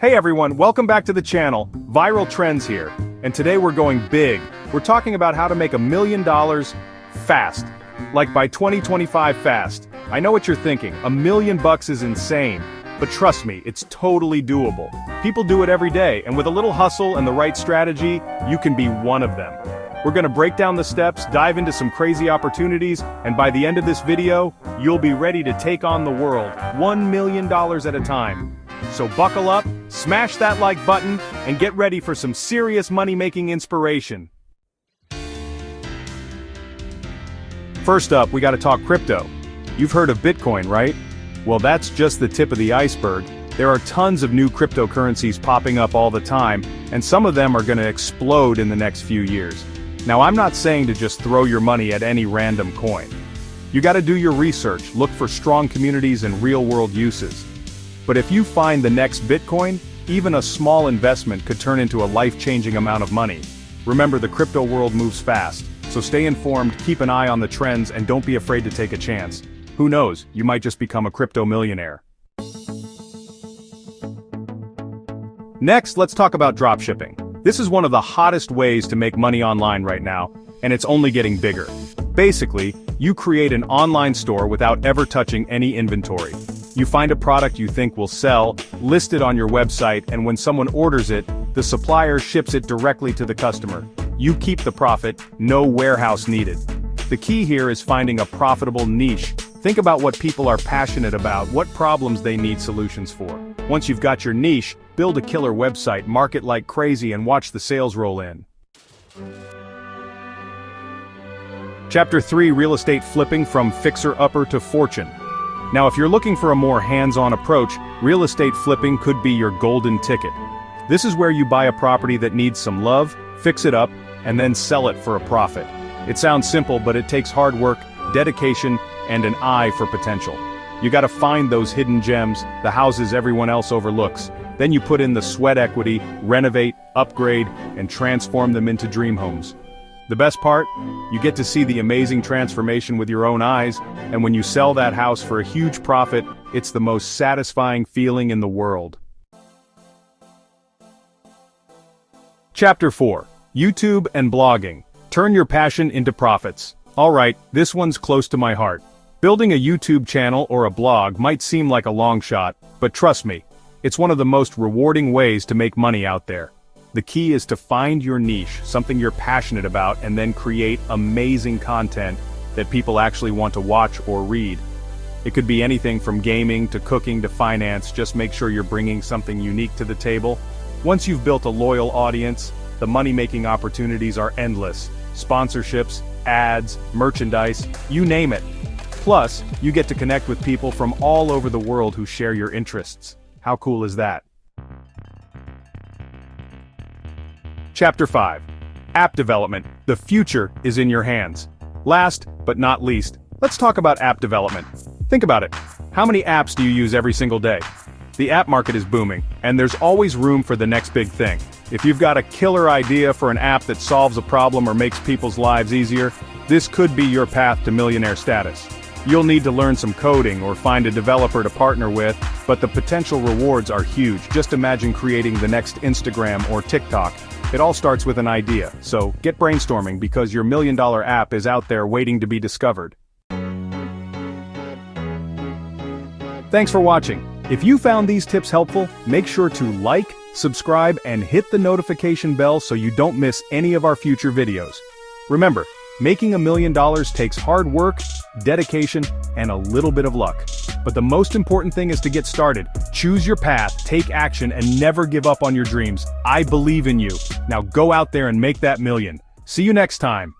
Hey everyone, welcome back to the channel, Viral Trends here, and today we're going big. We're talking about how to make $1 million fast, like by 2025 fast. I know what you're thinking, $1 million is insane, but trust me, it's totally doable. People do it every day, and with a little hustle and the right strategy, you can be one of them. We're gonna break down the steps, dive into some crazy opportunities, and by the end of this video, you'll be ready to take on the world, $1 million at a time. So buckle up, smash that like button, and get ready for some serious money-making inspiration. First up, we gotta talk crypto. You've heard of Bitcoin, right? Well, that's just the tip of the iceberg. There are tons of new cryptocurrencies popping up all the time, and some of them are gonna explode in the next few years. Now, I'm not saying to just throw your money at any random coin. You gotta do your research, look for strong communities and real-world uses. But if you find the next Bitcoin, even a small investment could turn into a life-changing amount of money. Remember, the crypto world moves fast, so stay informed, keep an eye on the trends, and don't be afraid to take a chance. Who knows, you might just become a crypto millionaire. Next, let's talk about dropshipping. This is one of the hottest ways to make money online right now, and it's only getting bigger. Basically, you create an online store without ever touching any inventory. You find a product you think will sell, list it on your website, and when someone orders it, the supplier ships it directly to the customer. You keep the profit, no warehouse needed. The key here is finding a profitable niche. Think about what people are passionate about, what problems they need solutions for. Once you've got your niche, build a killer website, market like crazy, and watch the sales roll in. Chapter 3: Real Estate Flipping from Fixer-Upper to Fortune. Now, if you're looking for a more hands-on approach, real estate flipping could be your golden ticket. This is where you buy a property that needs some love, fix it up, and then sell it for a profit. It sounds simple, but it takes hard work, dedication, and an eye for potential. You gotta find those hidden gems, the houses everyone else overlooks. Then you put in the sweat equity, renovate, upgrade, and transform them into dream homes. The best part? You get to see the amazing transformation with your own eyes, and when you sell that house for a huge profit, it's the most satisfying feeling in the world. Chapter 4: YouTube and Blogging. Turn your passion into profits. Alright, this one's close to my heart. Building a YouTube channel or a blog might seem like a long shot, but trust me, it's one of the most rewarding ways to make money out there. The key is to find your niche, something you're passionate about, and then create amazing content that people actually want to watch or read. It could be anything from gaming to cooking to finance. Just make sure you're bringing something unique to the table. Once you've built a loyal audience, the money-making opportunities are endless. Sponsorships, ads, merchandise, you name it. Plus, you get to connect with people from all over the world who share your interests. How cool is that? Chapter 5: App Development. The future is in your hands. Last, but not least, let's talk about app development. Think about it. How many apps do you use every single day? The app market is booming, and there's always room for the next big thing. If you've got a killer idea for an app that solves a problem or makes people's lives easier, this could be your path to millionaire status. You'll need to learn some coding or find a developer to partner with, but the potential rewards are huge. Just imagine creating the next Instagram or TikTok. It all starts with an idea, so get brainstorming because your $1 million app is out there waiting to be discovered. Thanks for watching. If you found these tips helpful, make sure to like, subscribe, and hit the notification bell so you don't miss any of our future videos. Remember, making $1 million takes hard work, dedication, and a little bit of luck. But the most important thing is to get started. Choose your path, take action, and never give up on your dreams. I believe in you. Now go out there and make that million. See you next time.